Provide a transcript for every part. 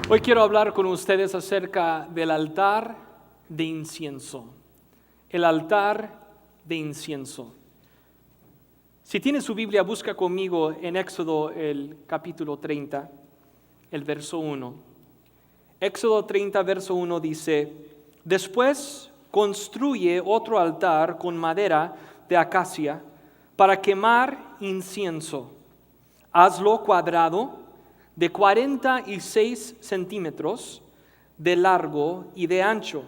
Hoy quiero hablar con ustedes acerca del altar de incienso. El altar de incienso. Si tiene su Biblia, busca conmigo en Éxodo el capítulo 30, el verso 1. Éxodo 30, verso 1 dice: Después construye otro altar con madera de acacia para quemar incienso. Hazlo cuadrado de 46 centímetros de largo y de ancho,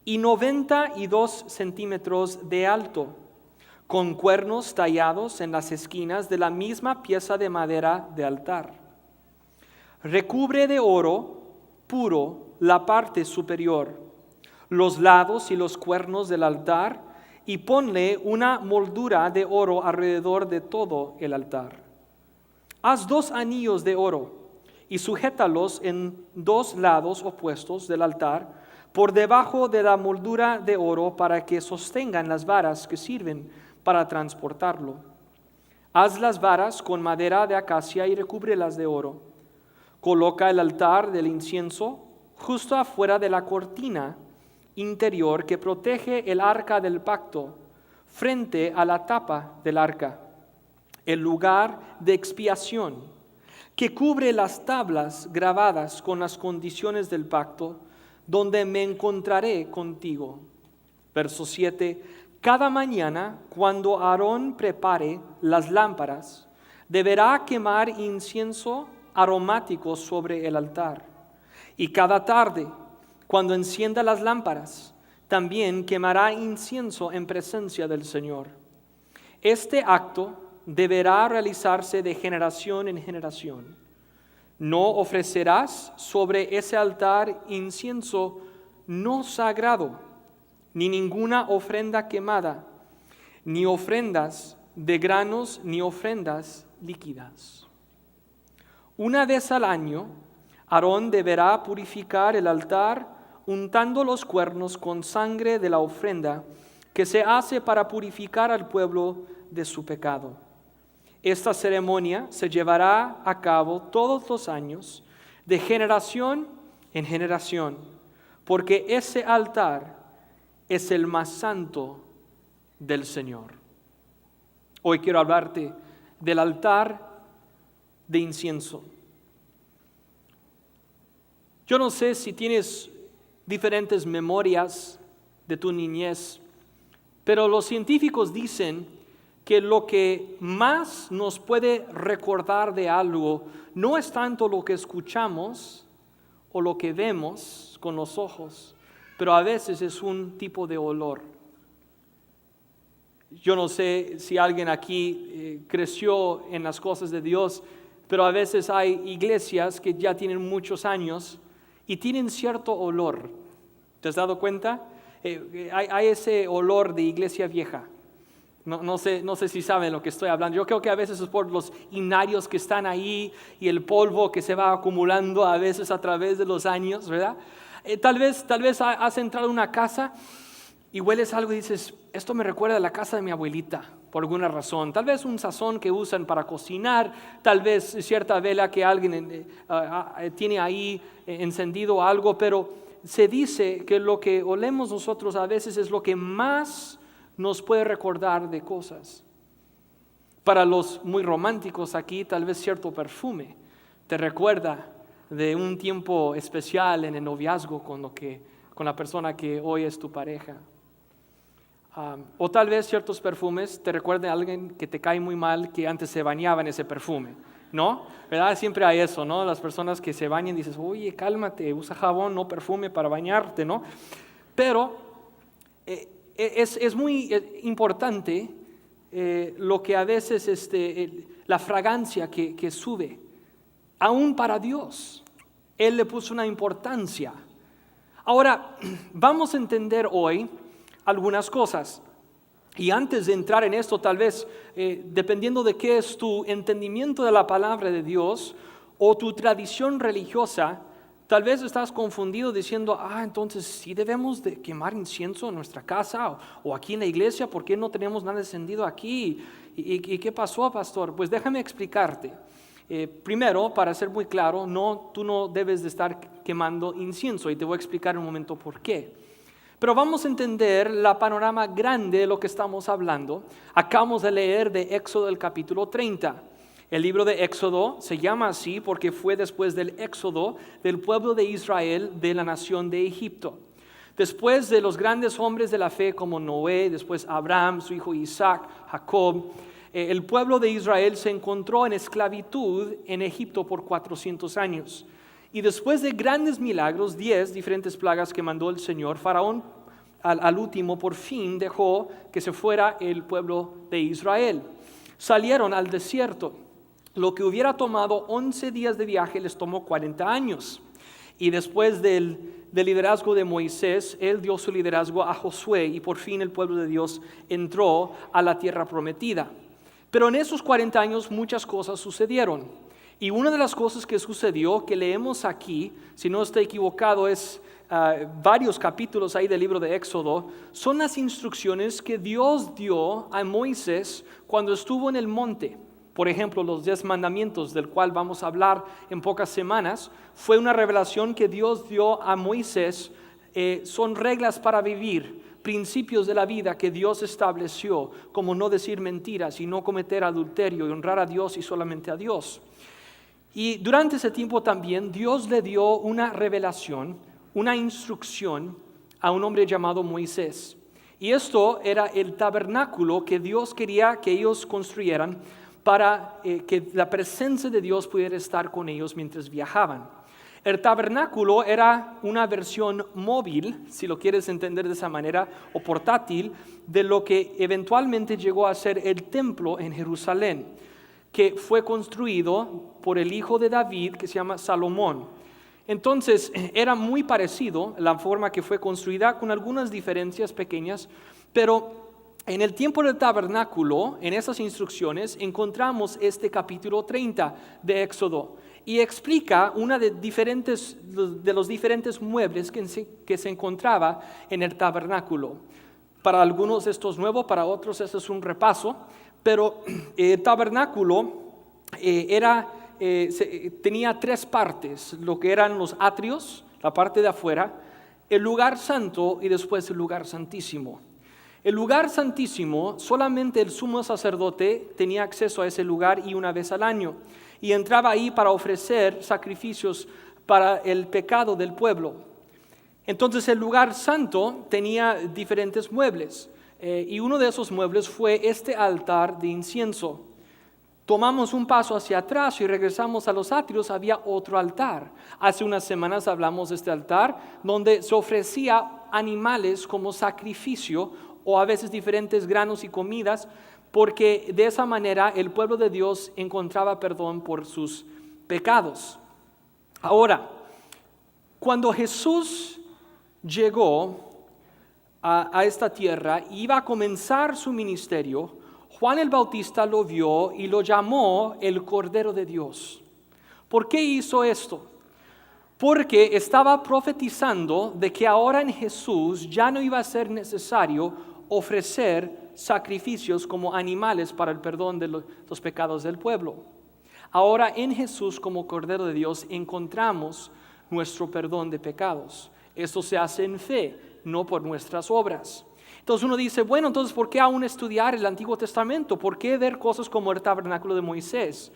y 92 centímetros de alto, con cuernos tallados en las esquinas de la misma pieza de madera de altar. Recubre de oro puro la parte superior, los lados y los cuernos del altar, y ponle una moldura de oro alrededor de todo el altar. Haz 2 anillos de oro y sujétalos en 2 lados opuestos del altar por debajo de la moldura de oro para que sostengan las varas que sirven para transportarlo. Haz las varas con madera de acacia y recúbrelas de oro. Coloca el altar del incienso justo afuera de la cortina interior que protege el arca del pacto, frente a la tapa del arca, el lugar de expiación, que cubre las tablas grabadas con las condiciones del pacto, donde me encontraré contigo. Verso 7. Cada mañana, cuando Aarón prepare las lámparas, deberá quemar incienso aromático sobre el altar. Y cada tarde, cuando encienda las lámparas, también quemará incienso en presencia del Señor. Este acto deberá realizarse de generación en generación. No ofrecerás sobre ese altar incienso no sagrado, ni ninguna ofrenda quemada, ni ofrendas de granos, ni ofrendas líquidas. Una vez al año, Aarón deberá purificar el altar untando los cuernos con sangre de la ofrenda que se hace para purificar al pueblo de su pecado. Esta ceremonia se llevará a cabo todos los años, de generación en generación, porque ese altar es el más santo del Señor. Hoy quiero hablarte del altar de incienso. Yo no sé si tienes diferentes memorias de tu niñez, pero los científicos dicen que lo que más nos puede recordar de algo no es tanto lo que escuchamos o lo que vemos con los ojos, pero a veces es un tipo de olor. Yo no sé si alguien aquí creció en las cosas de Dios, pero a veces hay iglesias que ya tienen muchos años y tienen cierto olor. ¿Te has dado cuenta? Hay ese olor de iglesia vieja. No sé si saben lo que estoy hablando. Yo creo que a veces es por los inarios que están ahí y el polvo que se va acumulando a veces a través de los años, ¿verdad? Tal vez has entrado a una casa y hueles algo y dices, esto me recuerda a la casa de mi abuelita, por alguna razón. Tal vez un sazón que usan para cocinar, tal vez cierta vela que alguien tiene ahí encendido algo, pero se dice que lo que olemos nosotros a veces es lo que más nos puede recordar de cosas. Para los muy románticos aquí, tal vez cierto perfume te recuerda de un tiempo especial en el noviazgo con la persona que hoy es tu pareja. O tal vez ciertos perfumes te recuerden a alguien que te cae muy mal, que antes se bañaba en ese perfume, ¿no? ¿Verdad? Siempre hay eso, ¿no? Las personas que se bañan dices, oye, cálmate, usa jabón, no perfume para bañarte, ¿no? Pero es muy importante lo que a veces la fragancia que sube, aún para Dios. Él le puso una importancia. Ahora, vamos a entender hoy algunas cosas. Y antes de entrar en esto, tal vez, dependiendo de qué es tu entendimiento de la palabra de Dios o tu tradición religiosa, tal vez estás confundido diciendo, entonces sí debemos de quemar incienso en nuestra casa o aquí en la iglesia, ¿por qué no tenemos nada encendido aquí? ¿Y qué pasó, pastor? Pues déjame explicarte. Primero, para ser muy claro, tú no debes de estar quemando incienso y te voy a explicar en un momento por qué. Pero vamos a entender la panorama grande de lo que estamos hablando. Acabamos de leer de Éxodo el capítulo 30. El libro de Éxodo se llama así porque fue después del éxodo del pueblo de Israel de la nación de Egipto. Después de los grandes hombres de la fe como Noé, después Abraham, su hijo Isaac, Jacob, el pueblo de Israel se encontró en esclavitud en Egipto por 400 años. Y después de grandes milagros, 10 diferentes plagas que mandó el Señor, Faraón al último por fin dejó que se fuera el pueblo de Israel. Salieron al desierto. Lo que hubiera tomado 11 días de viaje les tomó 40 años. Y después del liderazgo de Moisés, él dio su liderazgo a Josué y por fin el pueblo de Dios entró a la tierra prometida. Pero en esos 40 años muchas cosas sucedieron. Y una de las cosas que sucedió, que leemos aquí, si no estoy equivocado, es varios capítulos ahí del libro de Éxodo, son las instrucciones que Dios dio a Moisés cuando estuvo en el monte. Por ejemplo, los 10 mandamientos, del cual vamos a hablar en pocas semanas, fue una revelación que Dios dio a Moisés. Son reglas para vivir, principios de la vida que Dios estableció, como no decir mentiras y no cometer adulterio y honrar a Dios y solamente a Dios. Y durante ese tiempo también Dios le dio una revelación, una instrucción a un hombre llamado Moisés. Y esto era el tabernáculo que Dios quería que ellos construyeran para que la presencia de Dios pudiera estar con ellos mientras viajaban. El tabernáculo era una versión móvil, si lo quieres entender de esa manera, o portátil, de lo que eventualmente llegó a ser el templo en Jerusalén, que fue construido por el hijo de David, que se llama Salomón. Entonces, era muy parecido la forma que fue construida, con algunas diferencias pequeñas, pero en el tiempo del tabernáculo, en esas instrucciones, encontramos este capítulo 30 de Éxodo y explica una de los diferentes muebles que se encontraba en el tabernáculo. Para algunos esto es nuevo, para otros esto es un repaso, pero el tabernáculo tenía 3 partes, lo que eran los atrios, la parte de afuera, el lugar santo y después el lugar santísimo. El lugar santísimo, solamente el sumo sacerdote tenía acceso a ese lugar y una vez al año. Y entraba ahí para ofrecer sacrificios para el pecado del pueblo. Entonces el lugar santo tenía diferentes muebles. Y uno de esos muebles fue este altar de incienso. Tomamos un paso hacia atrás y regresamos a los atrios, había otro altar. Hace unas semanas hablamos de este altar donde se ofrecía animales como sacrificio o a veces diferentes granos y comidas, porque de esa manera el pueblo de Dios encontraba perdón por sus pecados. Ahora, cuando Jesús llegó a esta tierra, iba a comenzar su ministerio, Juan el Bautista lo vio y lo llamó el Cordero de Dios. ¿Por qué hizo esto? Porque estaba profetizando de que ahora en Jesús ya no iba a ser necesario ofrecer sacrificios como animales para el perdón de los pecados del pueblo. Ahora en Jesús como Cordero de Dios encontramos nuestro perdón de pecados. Esto se hace en fe, no por nuestras obras. Entonces uno dice, bueno, entonces ¿por qué aún estudiar el Antiguo Testamento? ¿Por qué ver cosas como el tabernáculo de Moisés?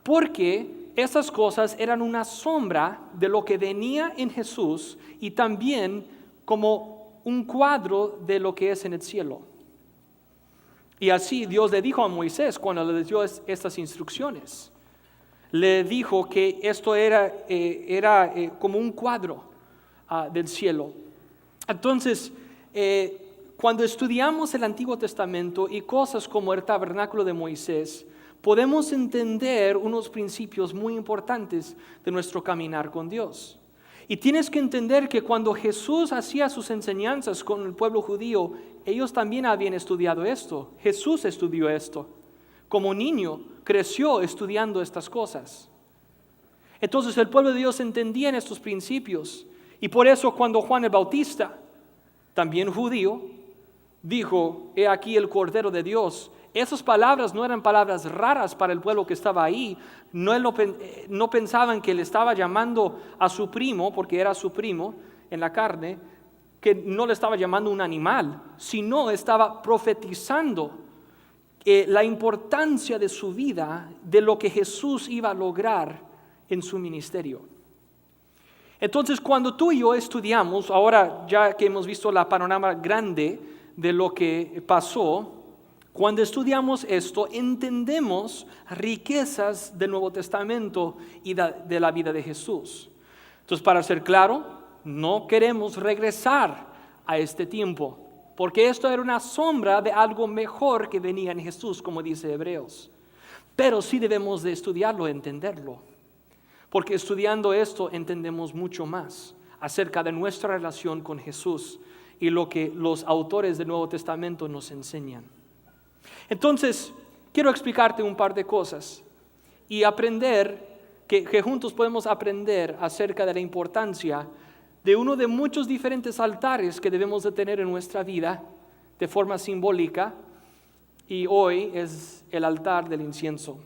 Porque esas cosas eran una sombra de lo que venía en Jesús y también como un cuadro de lo que es en el cielo. Y así Dios le dijo a Moisés cuando le dio estas instrucciones. Le dijo que esto era como un cuadro del cielo. Entonces, cuando estudiamos el Antiguo Testamento y cosas como el tabernáculo de Moisés, podemos entender unos principios muy importantes de nuestro caminar con Dios. Y tienes que entender que cuando Jesús hacía sus enseñanzas con el pueblo judío, ellos también habían estudiado esto. Jesús estudió esto. Como niño, creció estudiando estas cosas. Entonces el pueblo de Dios entendía en estos principios. Y por eso cuando Juan el Bautista, también judío, dijo, he aquí el Cordero de Dios, Esas palabras no eran palabras raras para el pueblo que estaba ahí. No pensaban que le estaba llamando a su primo, porque era su primo en la carne, que no le estaba llamando un animal, sino estaba profetizando la importancia de su vida, de lo que Jesús iba a lograr en su ministerio. Entonces, cuando tú y yo estudiamos, ahora ya que hemos visto la panorama grande de lo que pasó, cuando estudiamos esto, entendemos riquezas del Nuevo Testamento y de la vida de Jesús. Entonces, para ser claro, no queremos regresar a este tiempo, porque esto era una sombra de algo mejor que venía en Jesús, como dice Hebreos. Pero sí debemos de estudiarlo, entenderlo, porque estudiando esto entendemos mucho más acerca de nuestra relación con Jesús y lo que los autores del Nuevo Testamento nos enseñan. Entonces, quiero explicarte un par de cosas y aprender, que juntos podemos aprender acerca de la importancia de uno de muchos diferentes altares que debemos de tener en nuestra vida de forma simbólica, y hoy es el altar del incienso.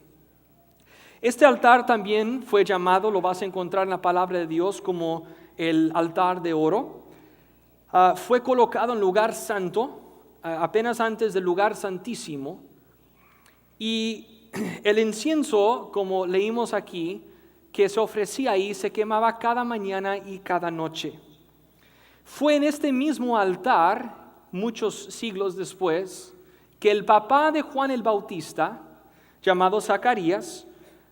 Este altar también fue llamado, lo vas a encontrar en la palabra de Dios, como el altar de oro. Fue colocado en lugar santo, apenas antes del lugar santísimo, y el incienso, como leímos aquí, que se ofrecía ahí, se quemaba cada mañana y cada noche. Fue en este mismo altar, muchos siglos después, que el papá de Juan el Bautista, llamado Zacarías,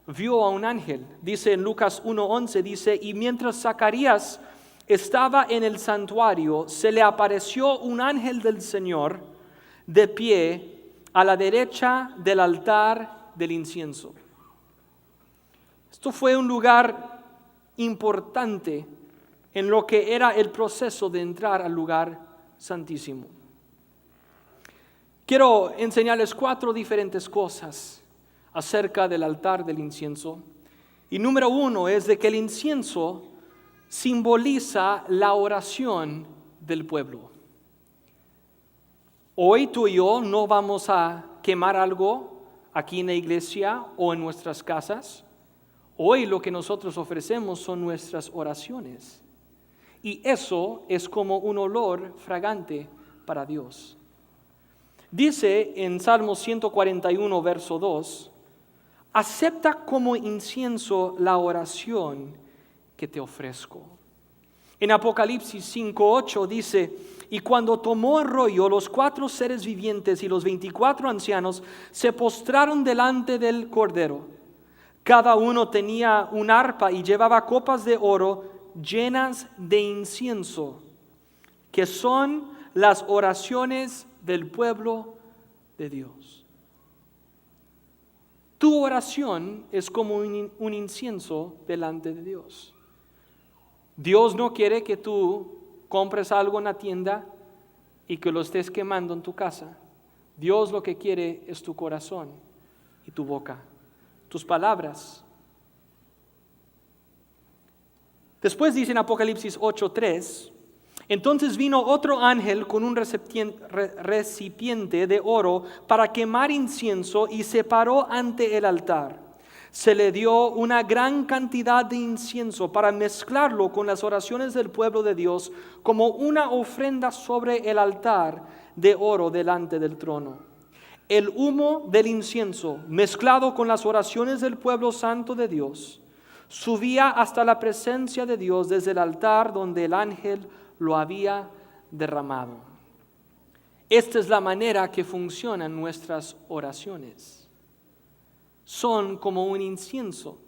vio a un ángel. Dice en Lucas 1:11, dice, y mientras Zacarías estaba en el santuario, se le apareció un ángel del Señor de pie a la derecha del altar del incienso. Esto fue un lugar importante en lo que era el proceso de entrar al lugar santísimo. Quiero enseñarles 4 diferentes cosas acerca del altar del incienso. Y número 1 es de que el incienso simboliza la oración del pueblo. Hoy tú y yo no vamos a quemar algo aquí en la iglesia o en nuestras casas. Hoy lo que nosotros ofrecemos son nuestras oraciones. Y eso es como un olor fragante para Dios. Dice en Salmo 141, verso 2, acepta como incienso la oración que te ofrezco. En Apocalipsis 5:8 dice, y cuando tomó el rollo, los 4 seres vivientes y los 24 ancianos se postraron delante del Cordero. Cada uno tenía un arpa y llevaba copas de oro llenas de incienso, que son las oraciones del pueblo de Dios. Tu oración es como un incienso delante de Dios. Dios no quiere que tú compres algo en la tienda y que lo estés quemando en tu casa. Dios lo que quiere es tu corazón y tu boca, tus palabras. Después dice en Apocalipsis 8:3, entonces vino otro ángel con un recipiente de oro para quemar incienso y se paró ante el altar. Se le dio una gran cantidad de incienso para mezclarlo con las oraciones del pueblo de Dios como una ofrenda sobre el altar de oro delante del trono. El humo del incienso, mezclado con las oraciones del pueblo santo de Dios, subía hasta la presencia de Dios desde el altar donde el ángel lo había derramado. Esta es la manera que funcionan nuestras oraciones. Son como un incienso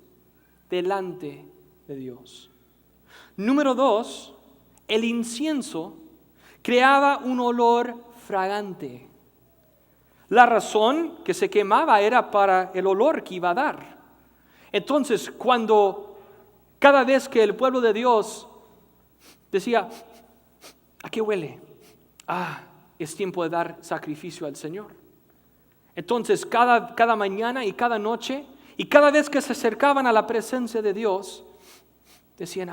delante de Dios. Número 2, el incienso creaba un olor fragante. La razón que se quemaba era para el olor que iba a dar. Entonces, cada vez que el pueblo de Dios decía, ¿a qué huele? Es tiempo de dar sacrificio al Señor. Entonces, cada mañana y cada noche, y cada vez que se acercaban a la presencia de Dios, decían,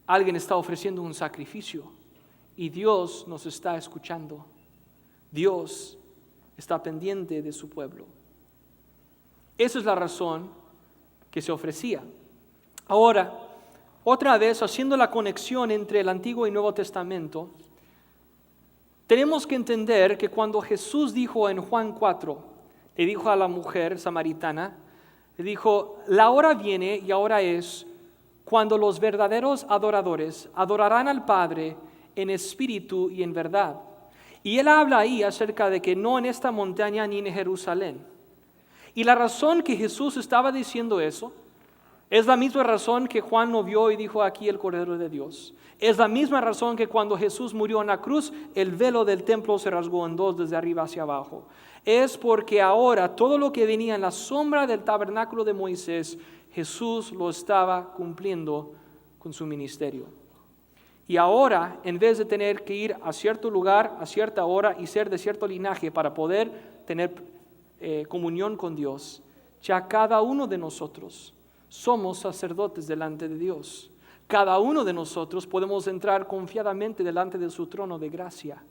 alguien está ofreciendo un sacrificio y Dios nos está escuchando. Dios está pendiente de su pueblo. Esa es la razón que se ofrecía. Ahora, otra vez, haciendo la conexión entre el Antiguo y Nuevo Testamento, tenemos que entender que cuando Jesús dijo en Juan 4, le dijo a la mujer samaritana, le dijo, la hora viene y ahora es cuando los verdaderos adoradores adorarán al Padre en espíritu y en verdad. Y él habla ahí acerca de que no en esta montaña ni en Jerusalén. Y la razón que Jesús estaba diciendo eso es la misma razón que Juan no vio y dijo aquí el Cordero de Dios. Es la misma razón que cuando Jesús murió en la cruz, el velo del templo se rasgó en dos desde arriba hacia abajo. Es porque ahora todo lo que venía en la sombra del tabernáculo de Moisés, Jesús lo estaba cumpliendo con su ministerio. Y ahora, en vez de tener que ir a cierto lugar, a cierta hora y ser de cierto linaje para poder tener comunión con Dios, ya cada uno de nosotros somos sacerdotes delante de Dios. Cada uno de nosotros podemos entrar confiadamente delante de su trono de gracia.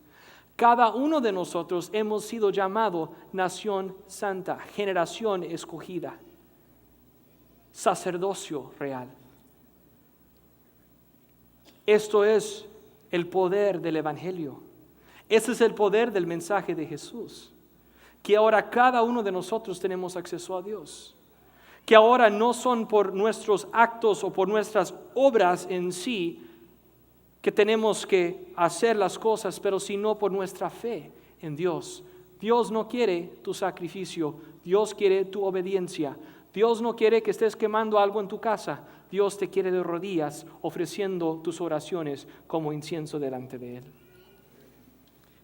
Cada uno de nosotros hemos sido llamado nación santa, generación escogida, sacerdocio real. Esto es el poder del Evangelio. Ese es el poder del mensaje de Jesús. Que ahora cada uno de nosotros tenemos acceso a Dios. Que ahora no son por nuestros actos o por nuestras obras en sí que tenemos que hacer las cosas, pero sino por nuestra fe en Dios. Dios no quiere tu sacrificio, Dios quiere tu obediencia. Dios no quiere que estés quemando algo en tu casa, Dios te quiere de rodillas ofreciendo tus oraciones como incienso delante de Él.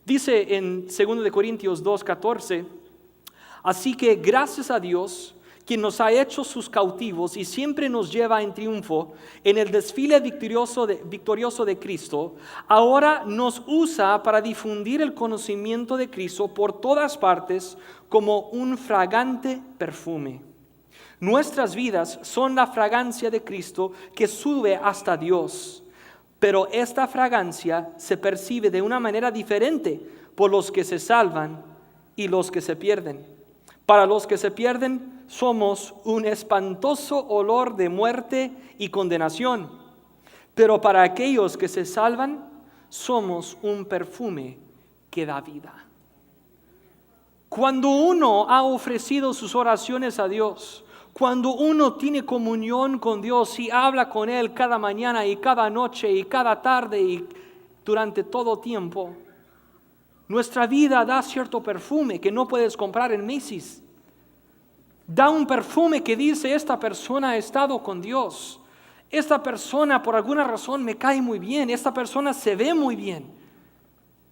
Dice en 2 Corintios 2:14, así que gracias a Dios, quien nos ha hecho sus cautivos y siempre nos lleva en triunfo en el desfile victorioso de Cristo, ahora nos usa para difundir el conocimiento de Cristo por todas partes como un fragante perfume. Nuestras vidas son la fragancia de Cristo que sube hasta Dios, pero esta fragancia se percibe de una manera diferente por los que se salvan y los que se pierden. Para los que se pierden, somos un espantoso olor de muerte y condenación, pero para aquellos que se salvan, somos un perfume que da vida. Cuando uno ha ofrecido sus oraciones a Dios, cuando uno tiene comunión con Dios y habla con Él cada mañana y cada noche y cada tarde y durante todo tiempo, nuestra vida da cierto perfume que no puedes comprar en Macy's. Da un perfume que dice, esta persona ha estado con Dios. Esta persona por alguna razón me cae muy bien. Esta persona se ve muy bien.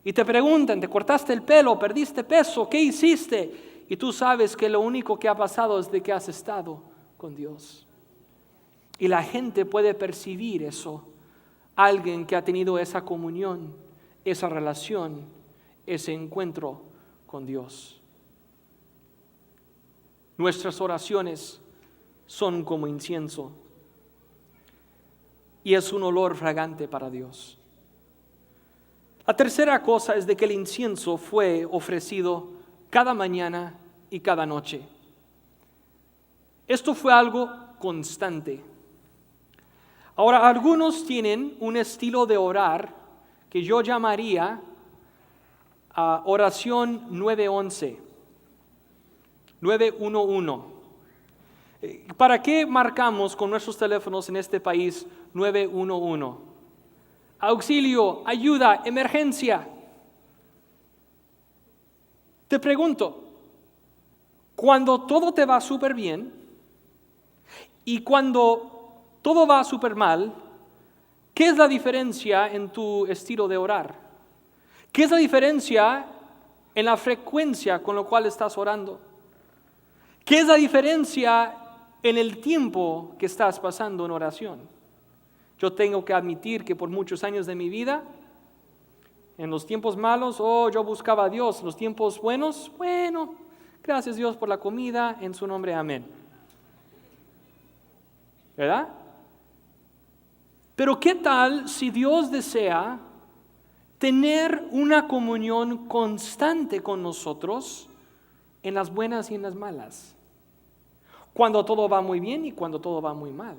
Y te preguntan, ¿te cortaste el pelo? ¿Perdiste peso? ¿Qué hiciste? Y tú sabes que lo único que ha pasado es de que has estado con Dios. Y la gente puede percibir eso. Alguien que ha tenido esa comunión, esa relación, ese encuentro con Dios. Nuestras oraciones son como incienso y es un olor fragante para Dios. La tercera cosa es de que el incienso fue ofrecido cada mañana y cada noche. Esto fue algo constante. Ahora, algunos tienen un estilo de orar que yo llamaría oración 911. 911. ¿Para qué marcamos con nuestros teléfonos en este país 911? Auxilio, ayuda, emergencia. Te pregunto, cuando todo te va súper bien y cuando todo va súper mal, ¿qué es la diferencia en tu estilo de orar? ¿Qué es la diferencia en la frecuencia con la cual estás orando? ¿Qué es la diferencia en el tiempo que estás pasando en oración? Yo tengo que admitir que por muchos años de mi vida, en los tiempos malos, yo buscaba a Dios. En los tiempos buenos, bueno, gracias Dios por la comida, en su nombre, amén. ¿Verdad? Pero ¿qué tal si Dios desea tener una comunión constante con nosotros en las buenas y en las malas, cuando todo va muy bien y cuando todo va muy mal.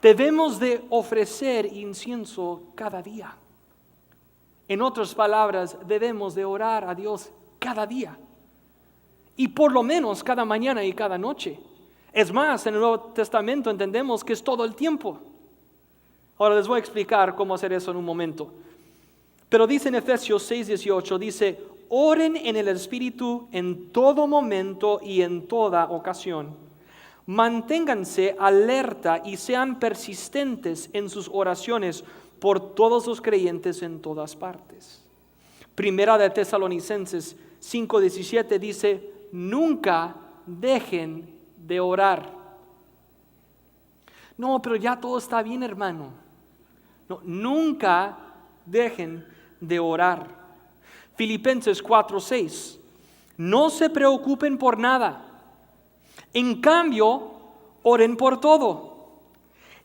Debemos de ofrecer incienso cada día. En otras palabras, debemos de orar a Dios cada día. Y por lo menos cada mañana y cada noche. Es más, en el Nuevo Testamento entendemos que es todo el tiempo. Ahora les voy a explicar cómo hacer eso en un momento. Pero dice en Efesios 6:18, dice, oren en el Espíritu en todo momento y en toda ocasión. Manténganse alerta y sean persistentes en sus oraciones por todos los creyentes en todas partes. Primera de Tesalonicenses 5:17 dice, nunca dejen de orar. No, pero ya todo está bien, hermano. No, nunca dejen de orar. Filipenses 4:6, no se preocupen por nada. En cambio, oren por todo.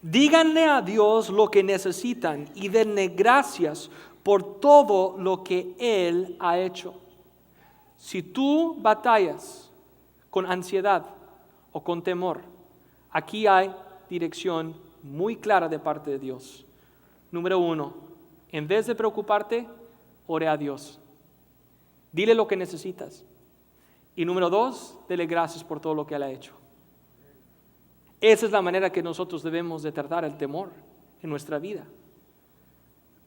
Díganle a Dios lo que necesitan y denle gracias por todo lo que Él ha hecho. Si tú batallas con ansiedad o con temor, aquí hay dirección muy clara de parte de Dios. Número 1, en vez de preocuparte, ore a Dios. Dile lo que necesitas. Y número 2, dele gracias por todo lo que Él ha hecho. Esa es la manera que nosotros debemos de tratar el temor en nuestra vida.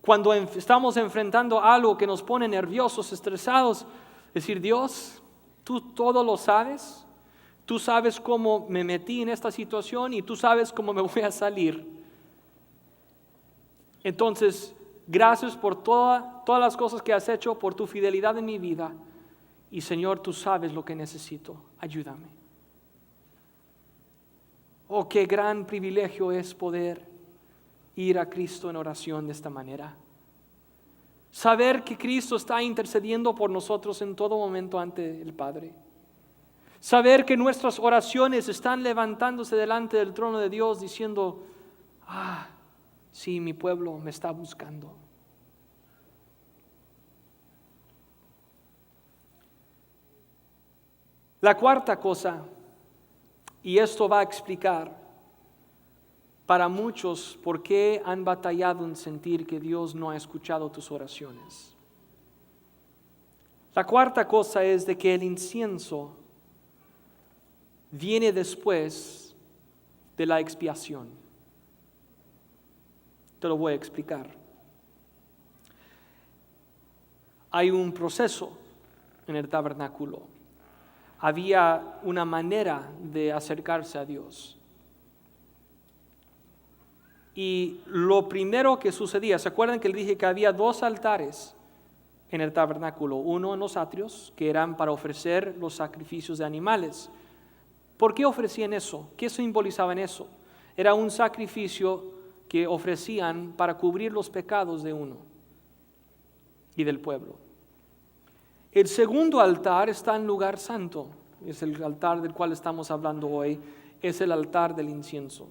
Cuando estamos enfrentando algo que nos pone nerviosos, estresados, decir, Dios, tú todo lo sabes. Tú sabes cómo me metí en esta situación y tú sabes cómo me voy a salir. Entonces, gracias por todas las cosas que has hecho, por tu fidelidad en mi vida. Y Señor, tú sabes lo que necesito. Ayúdame. Oh, qué gran privilegio es poder ir a Cristo en oración de esta manera. Saber que Cristo está intercediendo por nosotros en todo momento ante el Padre. Saber que nuestras oraciones están levantándose delante del trono de Dios diciendo, sí, mi pueblo me está buscando. La cuarta cosa, y esto va a explicar para muchos por qué han batallado en sentir que Dios no ha escuchado tus oraciones. La cuarta cosa es de que el incienso viene después de la expiación. Te lo voy a explicar. Hay un proceso en el tabernáculo. Había una manera de acercarse a Dios. Y lo primero que sucedía, ¿se acuerdan que le dije que había 2 altares en el tabernáculo? Uno en los atrios, que eran para ofrecer los sacrificios de animales. ¿Por qué ofrecían eso? ¿Qué simbolizaban eso? Era un sacrificio que ofrecían para cubrir los pecados de uno y del pueblo. El segundo altar está en lugar santo, es el altar del cual estamos hablando hoy, es el altar del incienso.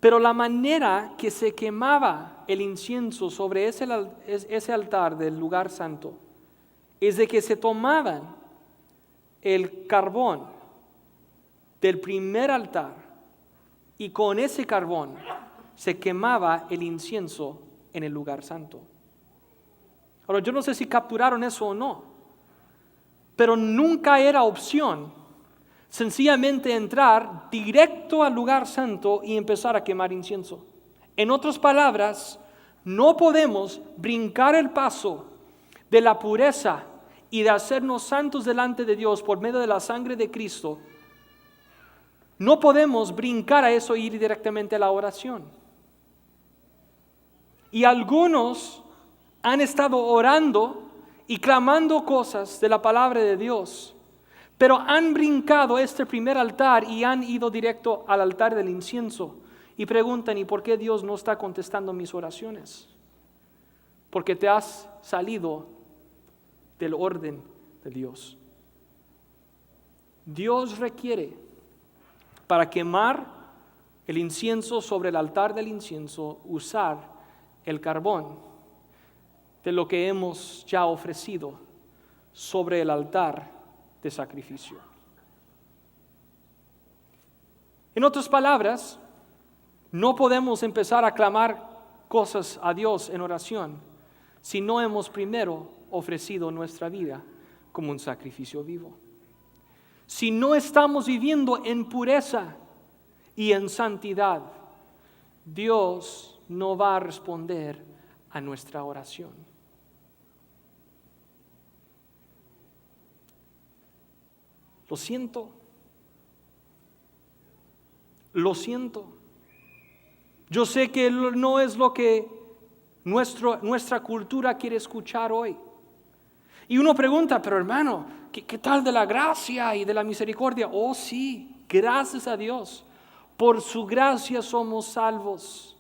Pero la manera que se quemaba el incienso sobre ese altar del lugar santo es de que se tomaban el carbón del primer altar y con ese carbón se quemaba el incienso en el lugar santo. Ahora, yo no sé si capturaron eso o no, pero nunca era opción sencillamente entrar directo al lugar santo y empezar a quemar incienso. En otras palabras, no podemos brincar el paso de la pureza y de hacernos santos delante de Dios por medio de la sangre de Cristo. No podemos brincar a eso e ir directamente a la oración. Y algunos han estado orando y clamando cosas de la palabra de Dios, pero han brincado este primer altar y han ido directo al altar del incienso y preguntan, ¿y por qué Dios no está contestando mis oraciones? Porque te has salido del orden de Dios. Dios requiere para quemar el incienso sobre el altar del incienso usar el carbón. de lo que hemos ya ofrecido sobre el altar de sacrificio. En otras palabras, no podemos empezar a clamar cosas a Dios en oración si no hemos primero ofrecido nuestra vida como un sacrificio vivo. Si no estamos viviendo en pureza y en santidad, Dios no va a responder a nuestra oración. Lo siento. Lo siento. Yo sé que no es lo que nuestra cultura quiere escuchar hoy. Y uno pregunta, pero hermano, ¿qué tal de la gracia y de la misericordia? Oh sí, gracias a Dios. Por su gracia somos salvos.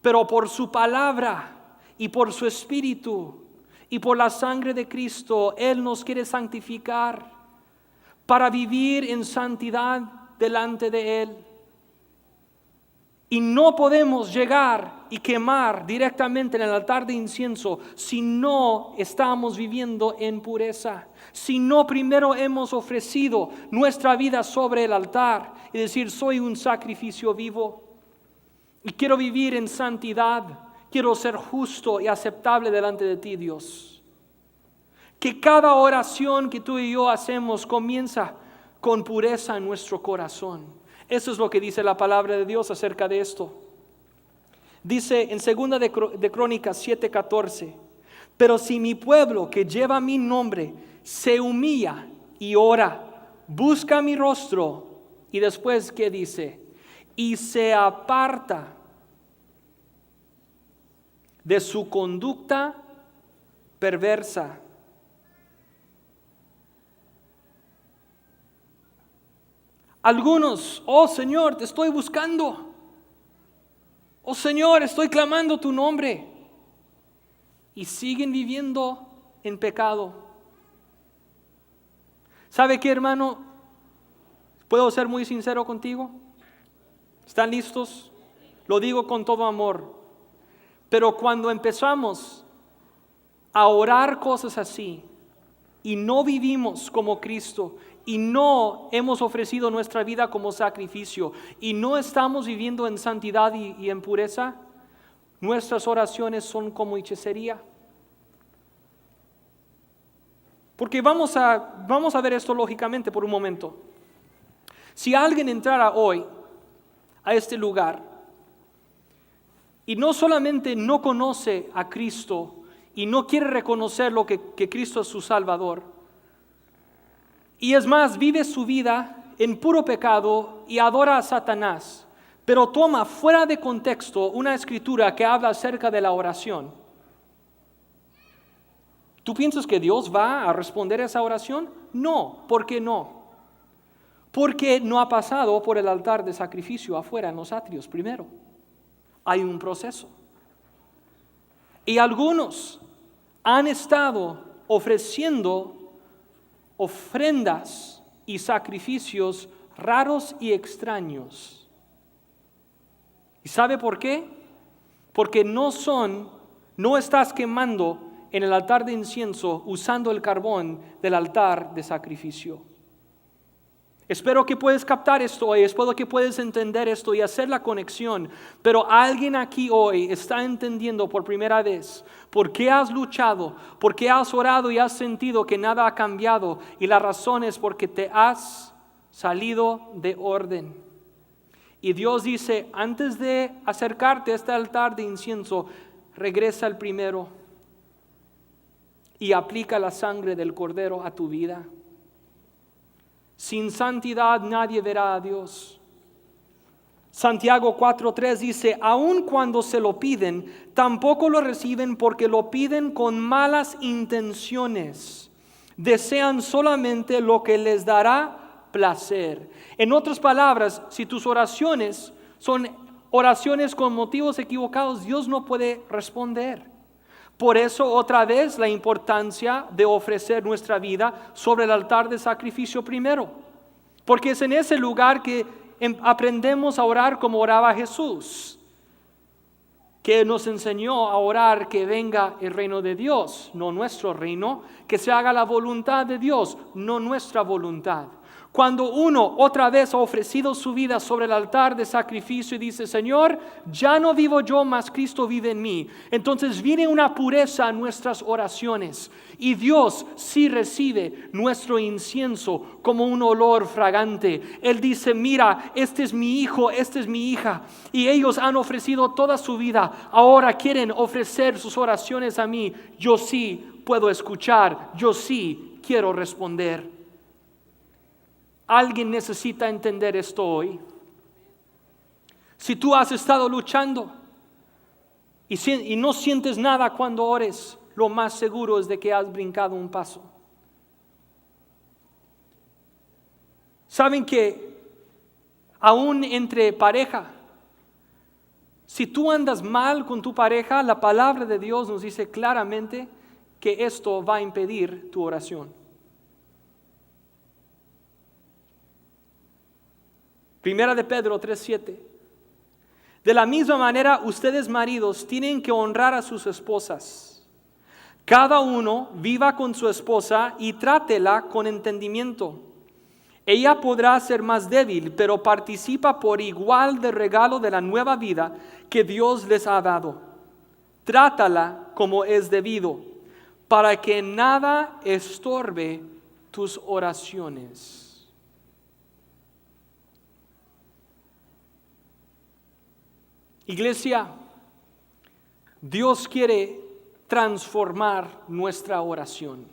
Pero por su palabra y por su espíritu y por la sangre de Cristo, Él nos quiere santificar para vivir en santidad delante de Él. Y no podemos llegar y quemar directamente en el altar de incienso si no estamos viviendo en pureza, si no primero hemos ofrecido nuestra vida sobre el altar y decir, soy un sacrificio vivo y quiero vivir en santidad, quiero ser justo y aceptable delante de ti, Dios. Que cada oración que tú y yo hacemos comienza con pureza en nuestro corazón. Eso es lo que dice la palabra de Dios acerca de esto. Dice en 2 de Crónicas 7:14, pero si mi pueblo que lleva mi nombre se humilla y ora, busca mi rostro, y después, ¿qué dice? Y se aparta de su conducta perversa. Algunos, oh Señor, te estoy buscando. Oh Señor, estoy clamando tu nombre. Y siguen viviendo en pecado. ¿Sabe qué, hermano? ¿Puedo ser muy sincero contigo? ¿Están listos? Lo digo con todo amor. Pero cuando empezamos a orar cosas así y no vivimos como Cristo, y no hemos ofrecido nuestra vida como sacrificio y no estamos viviendo en santidad y en pureza, nuestras oraciones son como hechicería. Porque vamos a ver esto lógicamente por un momento. Si alguien entrara hoy a este lugar y no solamente no conoce a Cristo y no quiere reconocer lo que Cristo es su Salvador, y es más, vive su vida en puro pecado y adora a Satanás, pero toma fuera de contexto una escritura que habla acerca de la oración. ¿Tú piensas que Dios va a responder a esa oración? No, ¿por qué no? Porque no ha pasado por el altar de sacrificio afuera en los atrios primero. Hay un proceso. Y algunos han estado ofreciendo ofrendas y sacrificios raros y extraños. ¿Y sabe por qué? Porque no estás quemando en el altar de incienso usando el carbón del altar de sacrificio. Espero que puedas captar esto hoy, espero que puedas entender esto y hacer la conexión. Pero alguien aquí hoy está entendiendo por primera vez por qué has luchado, por qué has orado y has sentido que nada ha cambiado. Y la razón es porque te has salido de orden. Y Dios dice, antes de acercarte a este altar de incienso, regresa al primero y aplica la sangre del Cordero a tu vida. Sin santidad nadie verá a Dios. Santiago 4:3 dice, aun cuando se lo piden, tampoco lo reciben porque lo piden con malas intenciones. Desean solamente lo que les dará placer. En otras palabras, si tus oraciones son oraciones con motivos equivocados, Dios no puede responder. Por eso, otra vez, la importancia de ofrecer nuestra vida sobre el altar de sacrificio primero. Porque es en ese lugar que aprendemos a orar como oraba Jesús. que nos enseñó a orar que venga el reino de Dios, no nuestro reino, que se haga la voluntad de Dios, no nuestra voluntad. Cuando uno otra vez ha ofrecido su vida sobre el altar de sacrificio y dice, Señor, ya no vivo yo, mas Cristo vive en mí. Entonces viene una pureza a nuestras oraciones y Dios sí recibe nuestro incienso como un olor fragante. Él dice, mira, este es mi hijo, esta es mi hija. Y ellos han ofrecido toda su vida, ahora quieren ofrecer sus oraciones a mí. Yo sí puedo escuchar, yo sí quiero responder. Alguien necesita entender esto hoy. Si tú has estado luchando y no sientes nada cuando ores, lo más seguro es de que has brincado un paso. ¿Saben que aún entre pareja, si tú andas mal con tu pareja, la palabra de Dios nos dice claramente que esto va a impedir tu oración? Primera de Pedro 3:7. De la misma manera, ustedes maridos tienen que honrar a sus esposas. Cada uno viva con su esposa y trátela con entendimiento. Ella podrá ser más débil, pero participa por igual del regalo de la nueva vida que Dios les ha dado. Trátala como es debido, para que nada estorbe tus oraciones. Iglesia, Dios quiere transformar nuestra oración.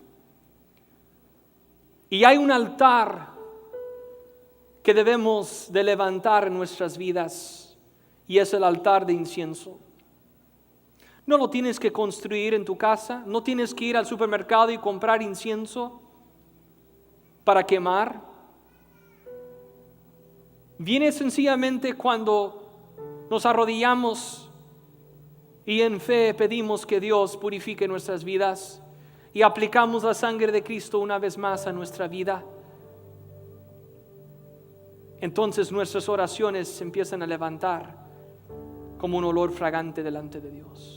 Y hay un altar que debemos de levantar en nuestras vidas, y es el altar de incienso. No lo tienes que construir en tu casa, no tienes que ir al supermercado y comprar incienso para quemar. Viene sencillamente cuando nos arrodillamos y en fe pedimos que Dios purifique nuestras vidas y aplicamos la sangre de Cristo una vez más a nuestra vida. Entonces nuestras oraciones se empiezan a levantar como un olor fragante delante de Dios.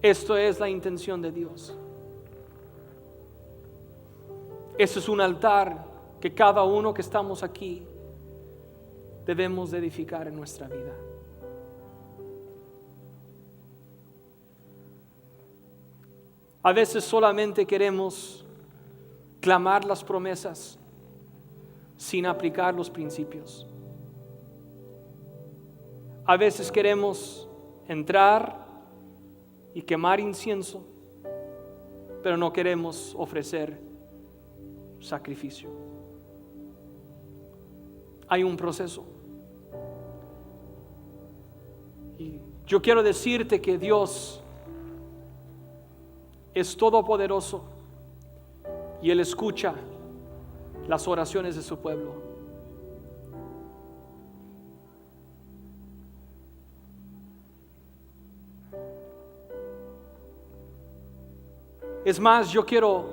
Esto es la intención de Dios. Este es un altar que cada uno que estamos aquí debemos de edificar en nuestra vida. A veces solamente queremos clamar las promesas sin aplicar los principios. A veces queremos entrar y quemar incienso, pero no queremos ofrecer sacrificio. Hay un proceso. Y yo quiero decirte que Dios es todopoderoso y Él escucha las oraciones de su pueblo. Es más, yo quiero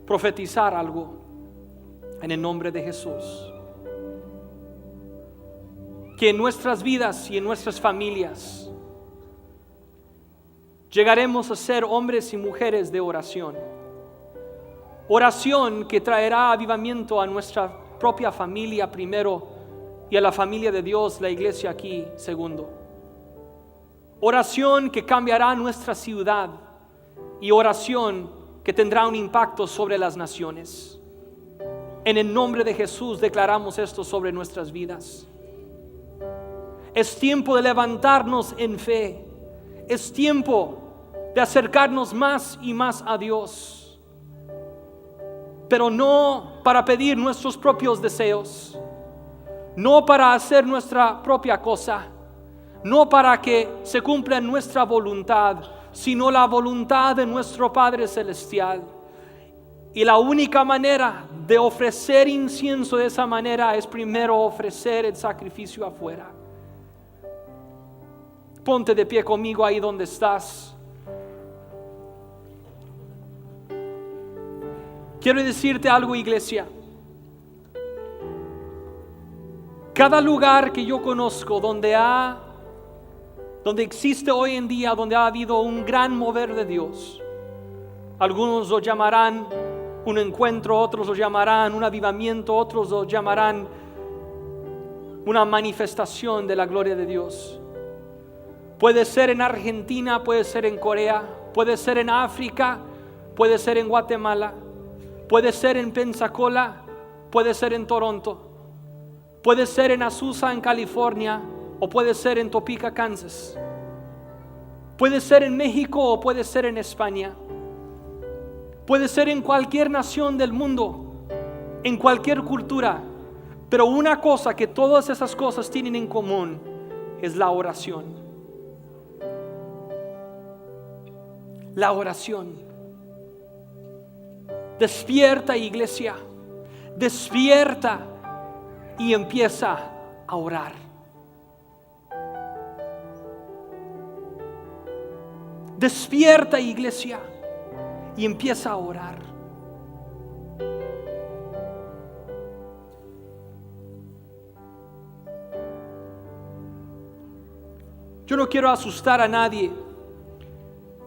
profetizar algo en el nombre de Jesús. Que en nuestras vidas y en nuestras familias llegaremos a ser hombres y mujeres de oración. Oración que traerá avivamiento a nuestra propia familia primero y a la familia de Dios, la iglesia aquí segundo. Oración que cambiará nuestra ciudad y oración que tendrá un impacto sobre las naciones. En el nombre de Jesús declaramos esto sobre nuestras vidas. Es tiempo de levantarnos en fe. Es tiempo de acercarnos más y más a Dios. Pero no para pedir nuestros propios deseos. No para hacer nuestra propia cosa. No para que se cumpla nuestra voluntad, sino la voluntad de nuestro Padre Celestial. Y la única manera de ofrecer incienso de esa manera es primero ofrecer el sacrificio afuera. Ponte de pie conmigo ahí donde estás. Quiero decirte algo, iglesia. Cada lugar que yo conozco donde existe hoy en día, donde ha habido un gran mover de Dios, algunos lo llamarán un encuentro, otros lo llamarán un avivamiento, otros lo llamarán una manifestación de la gloria de Dios. Puede ser en Argentina, puede ser en Corea, puede ser en África, puede ser en Guatemala, puede ser en Pensacola, puede ser en Toronto, puede ser en Azusa, en California, o puede ser en Topeka, Kansas. Puede ser en México o puede ser en España. Puede ser en cualquier nación del mundo, en cualquier cultura. Pero una cosa que todas esas cosas tienen en común es la oración. La oración. Despierta, iglesia. Despierta y empieza a orar. Despierta, iglesia, y empieza a orar. Yo no quiero asustar a nadie,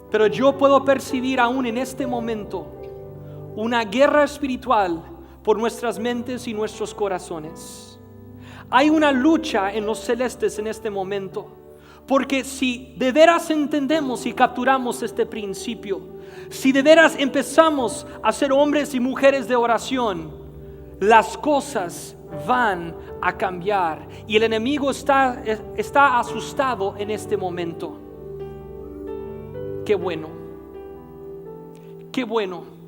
pero yo puedo percibir aún en este momento una guerra espiritual por nuestras mentes y nuestros corazones. Hay una lucha en los celestes en este momento, porque si de veras entendemos y capturamos este principio, si de veras empezamos a ser hombres y mujeres de oración, las cosas van a cambiar y el enemigo está asustado en este momento. Qué bueno, qué bueno.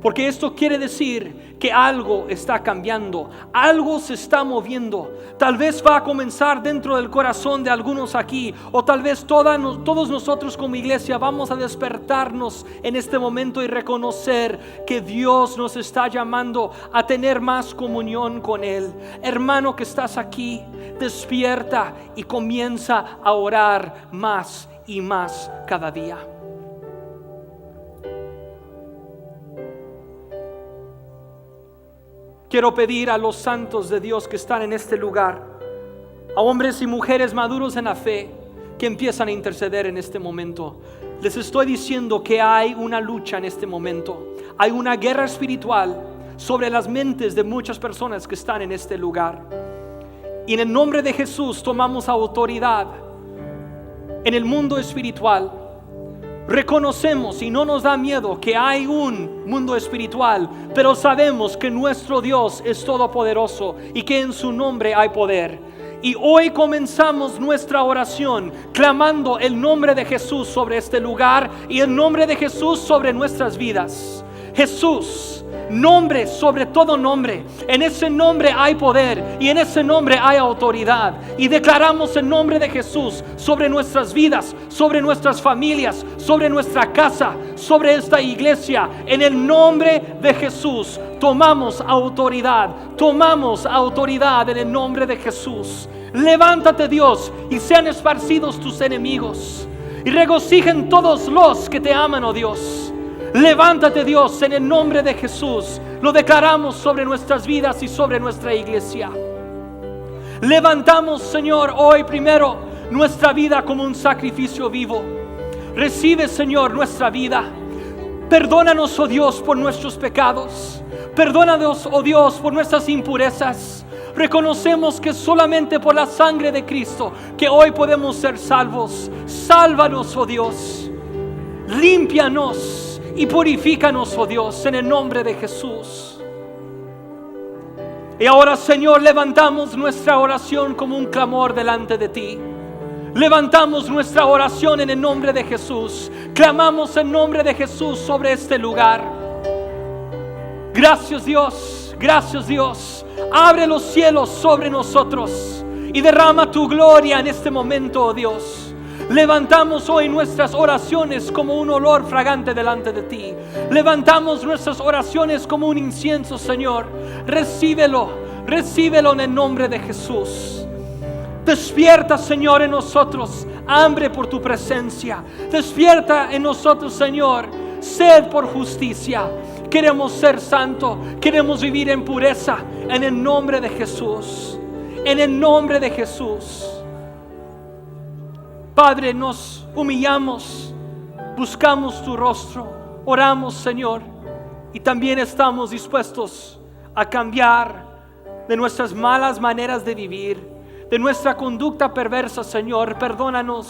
Porque esto quiere decir que algo está cambiando, algo se está moviendo. Tal vez va a comenzar dentro del corazón de algunos aquí, o tal vez todos nosotros como iglesia vamos a despertarnos en este momento y reconocer que Dios nos está llamando a tener más comunión con Él. Hermano que estás aquí, despierta y comienza a orar más y más cada día. Quiero pedir a los santos de Dios que están en este lugar, a hombres y mujeres maduros en la fe, que empiezan a interceder en este momento. Les estoy diciendo que hay una lucha en este momento. Hay una guerra espiritual sobre las mentes de muchas personas que están en este lugar. Y en el nombre de Jesús tomamos autoridad en el mundo espiritual. Reconocemos y no nos da miedo que hay un mundo espiritual, pero sabemos que nuestro Dios es todopoderoso y que en su nombre hay poder. Y hoy comenzamos nuestra oración clamando el nombre de Jesús sobre este lugar y el nombre de Jesús sobre nuestras vidas. Jesús, nombre sobre todo nombre. En ese nombre hay poder y en ese nombre hay autoridad. Y declaramos el nombre de Jesús sobre nuestras vidas, sobre nuestras familias, sobre nuestra casa, sobre esta iglesia. En el nombre de Jesús tomamos autoridad en el nombre de Jesús. Levántate, Dios, y sean esparcidos tus enemigos y regocijen todos los que te aman, oh Dios. Levántate, Dios, en el nombre de Jesús. Lo declaramos sobre nuestras vidas y sobre nuestra iglesia. Levantamos, Señor, hoy primero nuestra vida como un sacrificio vivo. Recibe, Señor, nuestra vida. Perdónanos, oh Dios, por nuestros pecados. Perdónanos, oh Dios, por nuestras impurezas. Reconocemos que solamente por la sangre de Cristo que hoy podemos ser salvos. Sálvanos, oh Dios. Límpianos y purifícanos, oh Dios, en el nombre de Jesús. Y ahora, Señor, levantamos nuestra oración como un clamor delante de ti. Levantamos nuestra oración en el nombre de Jesús. Clamamos el nombre de Jesús sobre este lugar. Gracias, Dios. Gracias, Dios. Abre los cielos sobre nosotros y derrama tu gloria en este momento, oh Dios. Levantamos hoy nuestras oraciones como un olor fragante delante de ti. Levantamos nuestras oraciones como un incienso, Señor. Recíbelo en el nombre de Jesús. Despierta, Señor, en nosotros hambre por tu presencia. Despierta en nosotros, Señor, sed por justicia. Queremos ser santos, queremos vivir en pureza. En el nombre de Jesús. En el nombre de Jesús. Padre, nos humillamos, buscamos tu rostro, oramos, Señor, y también estamos dispuestos a cambiar de nuestras malas maneras de vivir, de nuestra conducta perversa, Señor. Perdónanos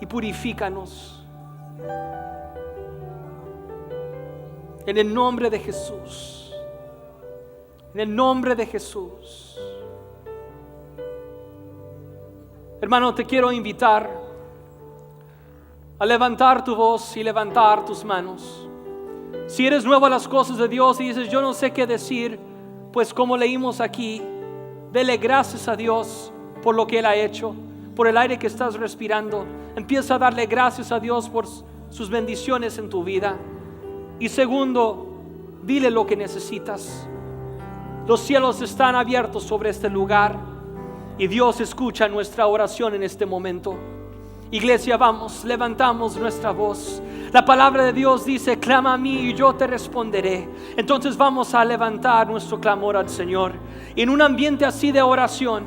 y purifícanos. En el nombre de Jesús. En el nombre de Jesús. Hermano, te quiero invitar a levantar tu voz y levantar tus manos. Si eres nuevo a las cosas de Dios y dices, yo no sé qué decir, pues como leímos aquí, dele gracias a Dios por lo que Él ha hecho, por el aire que estás respirando. Empieza a darle gracias a Dios por sus bendiciones en tu vida. Y segundo, dile lo que necesitas. Los cielos están abiertos sobre este lugar y Dios escucha nuestra oración en este momento. Iglesia, vamos, levantamos nuestra voz. La palabra de Dios dice, clama a mí y yo te responderé. Entonces vamos a levantar nuestro clamor al Señor. Y en un ambiente así de oración,